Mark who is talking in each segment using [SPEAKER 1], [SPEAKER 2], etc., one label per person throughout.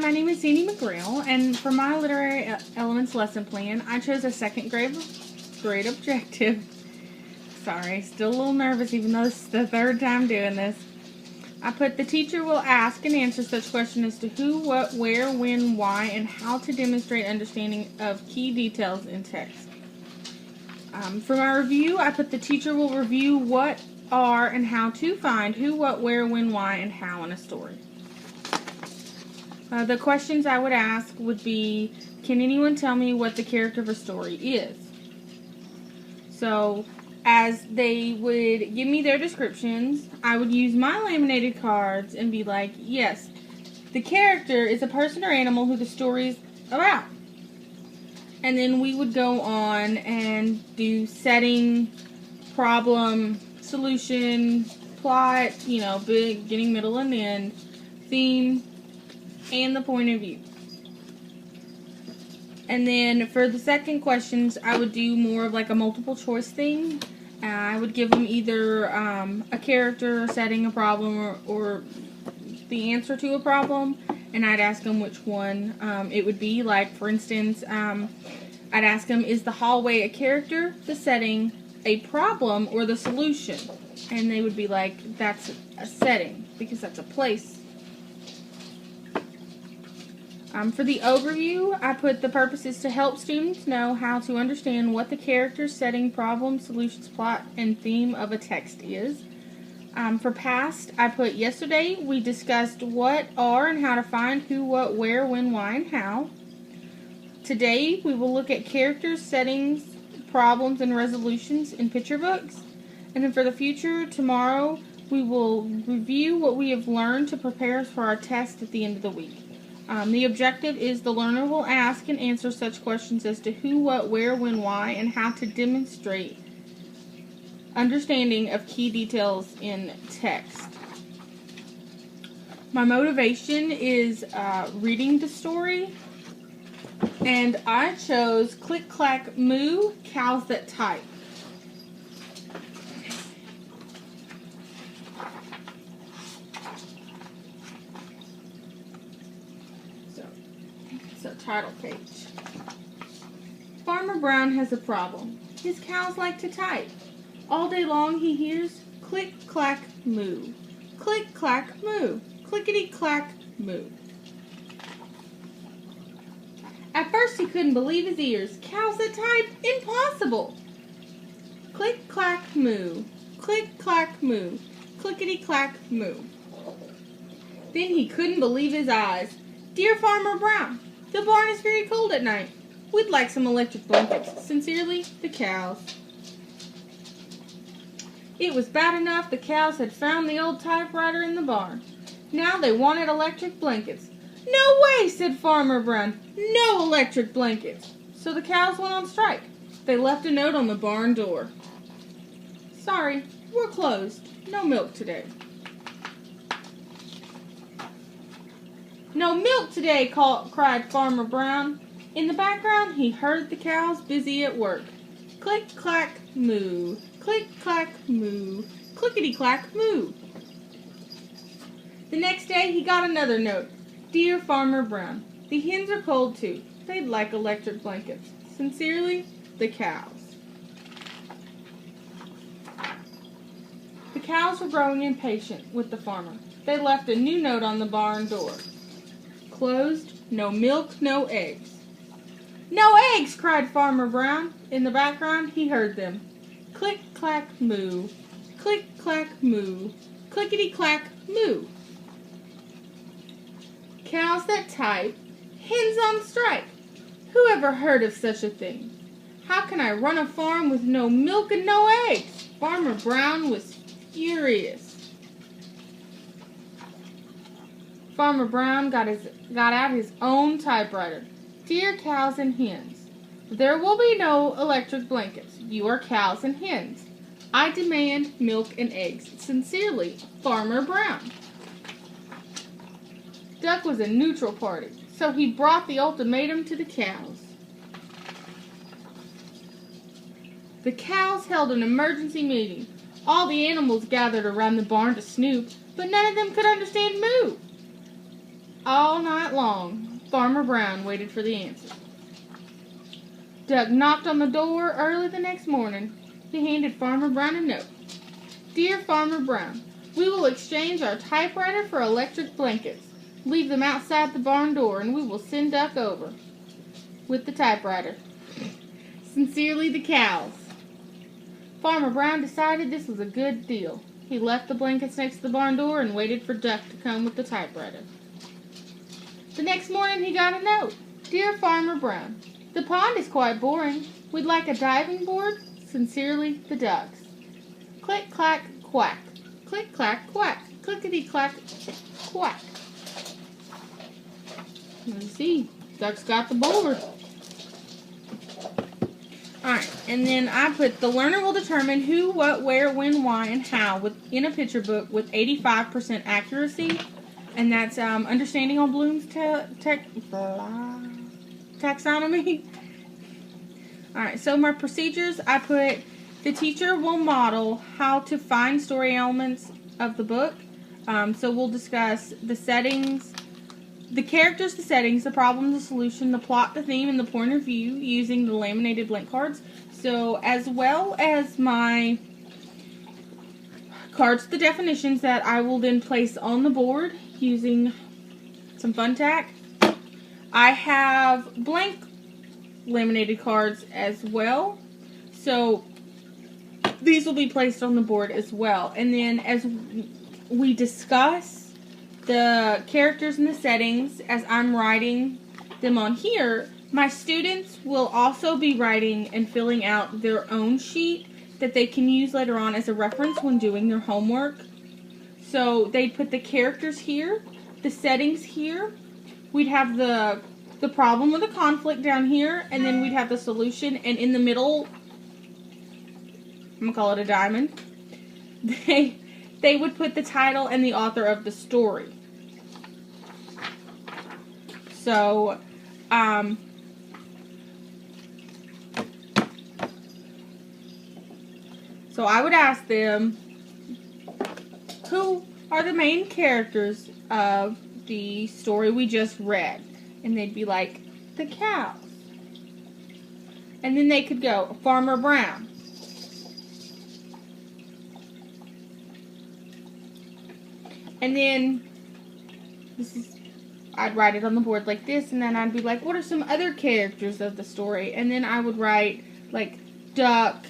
[SPEAKER 1] my name is Sandy McGrail, and for my Literary Elements lesson plan, I chose a second grade objective. Sorry, still a little nervous even though this is the third time doing this. I put the teacher will ask and answer such questions as to who, what, where, when, why, and how to demonstrate understanding of key details in text. For my review, I put the teacher will review what are and how to find who, what, where, when, why, and how in a story. The questions I would ask would be, can anyone tell me what the character of a story is? So, as they would give me their descriptions, I would use my laminated cards and be like, yes, the character is a person or animal who the story is about. And then we would go on and do setting, problem, solution, plot, beginning, middle, and end, theme, and the point of view. And then for the second questions, I would do more of like a multiple choice thing. I would give them either a character, a setting, a problem, or the answer to a problem, and I'd ask them which one it would be. Like, for instance, I'd ask them, is the hallway a character, the setting, a problem, or the solution? And they would be like, that's a setting, because that's a place. For the overview, I put the purpose is to help students know how to understand what the character, setting, problem, solutions, plot, and theme of a text is. For past, I put yesterday we discussed what are and how to find who, what, where, when, why, and how. Today we will look at characters, settings, problems, and resolutions in picture books. And then for the future, tomorrow we will review what we have learned to prepare us for our test at the end of the week. The objective is the learner will ask and answer such questions as to who, what, where, when, why, and how to demonstrate understanding of key details in text. My motivation is reading the story, and I chose Click, Clack, Moo, Cows That Type. Title page. Farmer Brown has a problem. His cows like to type. All day long he hears click, clack, moo. Click, clack, moo. Clickety, clack, moo. At first he couldn't believe his ears. Cows that type? Impossible! Click, clack, moo. Click, clack, moo. Clickety, clack, moo. Then he couldn't believe his eyes. Dear Farmer Brown, the barn is very cold at night. We'd like some electric blankets. Sincerely, the cows. It was bad enough the cows had found the old typewriter in the barn. Now they wanted electric blankets. No way, said Farmer Brown. No electric blankets. So the cows went on strike. They left a note on the barn door. Sorry, we're closed. No milk today. No milk today, cried Farmer Brown. In the background, he heard the cows busy at work. Click, clack, moo. Click, clack, moo. Clickety, clack, moo. The next day, he got another note. Dear Farmer Brown, the hens are cold too. They'd like electric blankets. Sincerely, the cows. The cows were growing impatient with the farmer. They left a new note on the barn door. Closed, no milk, no eggs. No eggs, cried Farmer Brown. In the background, he heard them. Click, clack, moo. Click, clack, moo. Clickety, clack, moo. Cows that type. Hens on strike. Who ever heard of such a thing? How can I run a farm with no milk and no eggs? Farmer Brown was furious. Farmer Brown got out his own typewriter. Dear cows and hens, there will be no electric blankets. You are cows and hens. I demand milk and eggs. Sincerely, Farmer Brown. Duck was a neutral party, so he brought the ultimatum to the cows. The cows held an emergency meeting. All the animals gathered around the barn to snoop, but none of them could understand moo. All night long, Farmer Brown waited for the answer. Duck knocked on the door early the next morning. He handed Farmer Brown a note. Dear Farmer Brown, we will exchange our typewriter for electric blankets. Leave them outside the barn door and we will send Duck over with the typewriter. Sincerely, the cows. Farmer Brown decided this was a good deal. He left the blankets next to the barn door and waited for Duck to come with the typewriter. The next morning he got a note. Dear Farmer Brown, the pond is quite boring. We'd like a diving board. Sincerely, the ducks. Click, clack, quack. Click, clack, quack. Clickety, clack, quack. Let's see. Ducks got the board. Alright, and then I put the learner will determine who, what, where, when, why, and how in a picture book with 85% accuracy. And that's understanding on Bloom's taxonomy. Alright, so my procedures, I put the teacher will model how to find story elements of the book. So we'll discuss the settings, the characters, the settings, the problem, the solution, the plot, the theme, and the point of view using the laminated blank cards. So as well as my cards, the definitions that I will then place on the board using some fun tack. I have blank laminated cards as well. So these will be placed on the board as well. And then as we discuss the characters and the settings, as I'm writing them on here, my students will also be writing and filling out their own sheet that they can use later on as a reference when doing their homework. So they'd put the characters here, the settings here, we'd have the problem or the conflict down here, and then we'd have the solution, and in the middle, I'm going to call it a diamond, they would put the title and the author of the story. So, so I would ask them, who are the main characters of the story we just read? And they'd be like, the cows. And then they could go, Farmer Brown. And then, I'd write it on the board like this, and then I'd be like, what are some other characters of the story? And then I would write, like, Duck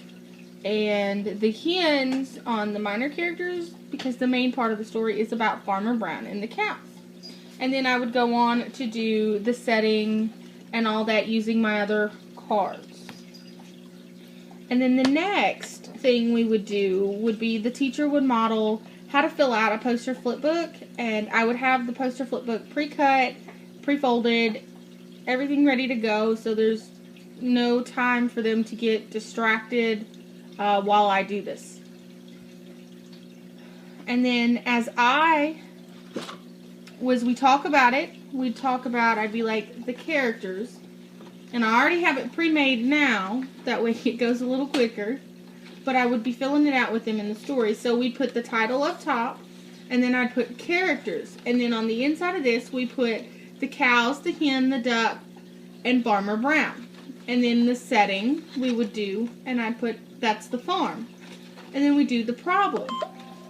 [SPEAKER 1] and the hens on the minor characters, because the main part of the story is about Farmer Brown and the cows. And then I would go on to do the setting and all that using my other cards. And then the next thing we would do would be the teacher would model how to fill out a poster flip book, and I would have the poster flip book pre-cut, pre-folded, everything ready to go, so there's no time for them to get distracted while I do this. And then as we talk about it, I'd be like, the characters, and I already have it pre-made now, that way it goes a little quicker, but I would be filling it out with them in the story. So we'd put the title up top, and then I'd put characters, and then on the inside of this, we put the cows, the hen, the duck, and Farmer Brown. And then the setting we would do, and I'd put, that's the farm. And then we do the problem.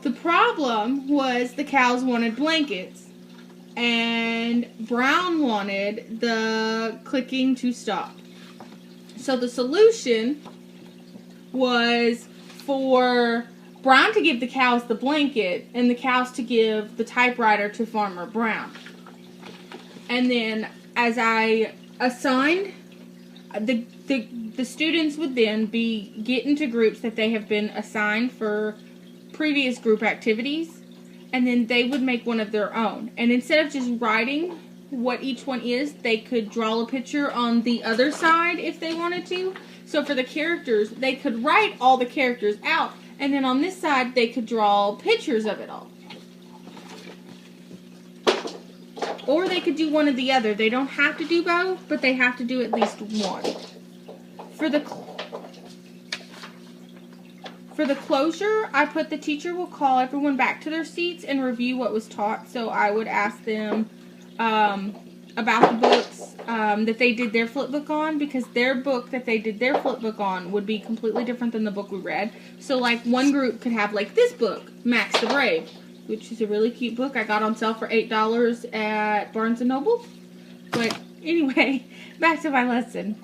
[SPEAKER 1] The problem was the cows wanted blankets, and Brown wanted the clicking to stop. So the solution was for Brown to give the cows the blanket and the cows to give the typewriter to Farmer Brown. And then as I assigned, the students would then get into groups that they have been assigned for previous group activities, and then they would make one of their own. And instead of just writing what each one is, they could draw a picture on the other side if they wanted to. So for the characters, they could write all the characters out, and then on this side, they could draw pictures of it all. Or they could do one or the other. They don't have to do both, but they have to do at least one. For the closure, I put the teacher will call everyone back to their seats and review what was taught. So I would ask them, about the books that they did their flip book on, because their book that they did their flip book on would be completely different than the book we read. So like one group could have like this book, Max the Brave, which is a really cute book. I got on sale for $8 at Barnes & Noble. But anyway, back to my lesson.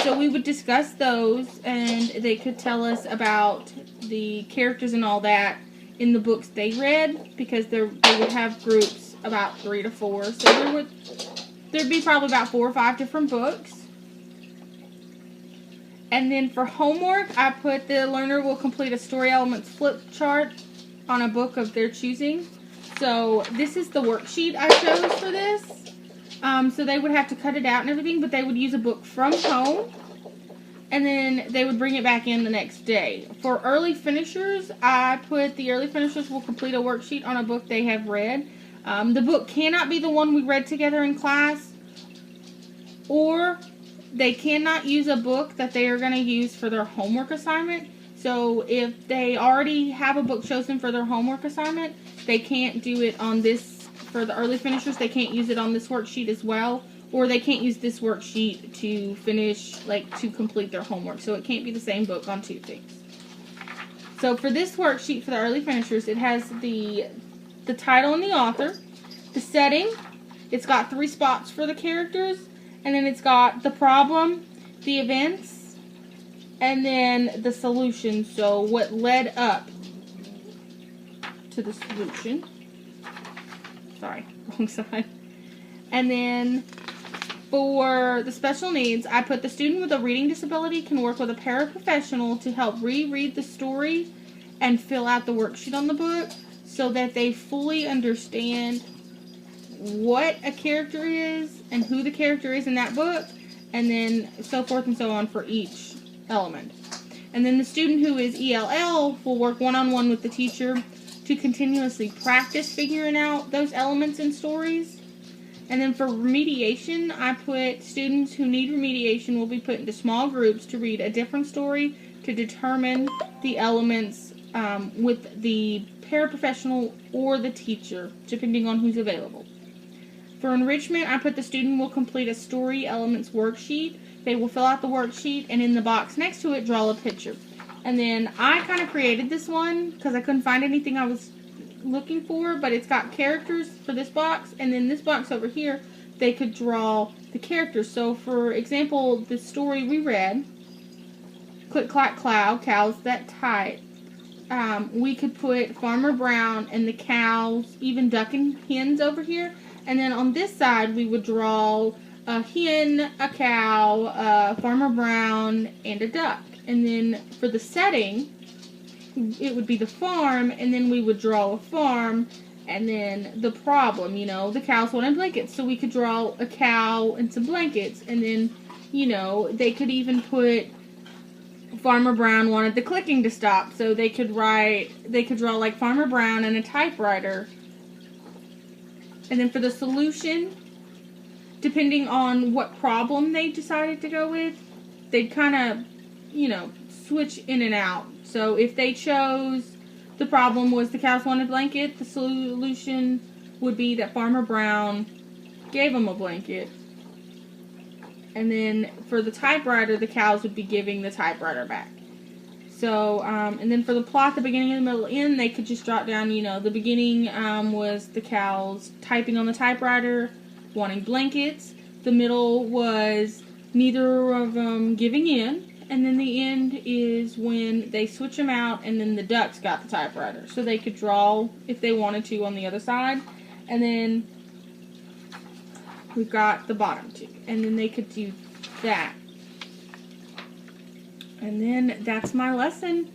[SPEAKER 1] So we would discuss those, and they could tell us about the characters and all that in the books they read, because they would have groups about 3 to 4. So there'd be probably about 4 or 5 different books. And then for homework, I put the learner will complete a story elements flip chart on a book of their choosing. So this is the worksheet I chose for this. So they would have to cut it out and everything, but they would use a book from home, and then they would bring it back in the next day. For early finishers, I put the early finishers will complete a worksheet on a book they have read. The book cannot be the one we read together in class, or they cannot use a book that they are going to use for their homework assignment. So if they already have a book chosen for their homework assignment, they can't do it on this. For the early finishers, they can't use it on this worksheet as well, or they can't use this worksheet to finish, like, to complete their homework. So it can't be the same book on 2 things. So for this worksheet for the early finishers, it has the title and the author, the setting, it's got 3 spots for the characters, and then it's got the problem, the events, and then the solution, so what led up to the solution. Sorry, wrong side. And then for the special needs, I put the student with a reading disability can work with a paraprofessional to help reread the story and fill out the worksheet on the book so that they fully understand what a character is and who the character is in that book, and then so forth and so on for each element. And then the student who is ELL will work one-on-one with the teacher to continuously practice figuring out those elements in stories. And then for remediation, I put students who need remediation will be put into small groups to read a different story to determine the elements with the paraprofessional or the teacher, depending on who's available. For enrichment, I put the student will complete a story elements worksheet. They will fill out the worksheet, and in the box next to it, draw a picture. And then I kind of created this one because I couldn't find anything I was looking for, but it's got characters for this box, and then this box over here, they could draw the characters. So for example, the story we read, Click Clack Clow, Cows That Type, we could put Farmer Brown and the cows, even duck and hens over here, and then on this side we would draw a hen, a cow, Farmer Brown, and a duck. And then for the setting, it would be the farm, and then we would draw a farm, and then the problem, you know, the cows wanted blankets, so we could draw a cow and some blankets, and then, you know, they could even put Farmer Brown wanted the clicking to stop, so they could draw like Farmer Brown and a typewriter. And then for the solution, depending on what problem they decided to go with, they'd kind of, you know, switch in and out. So if they chose the problem was the cows wanted a blanket, the solution would be that Farmer Brown gave them a blanket. And then for the typewriter, the cows would be giving the typewriter back. So, and then for the plot, the beginning, the middle, end, they could just jot down, you know, the beginning was the cows typing on the typewriter, wanting blankets. The middle was neither of them giving in. And then the end is when they switch them out, and then the ducks got the typewriter. So they could draw, if they wanted to, on the other side. And then we've got the bottom two. And then they could do that. And then that's my lesson.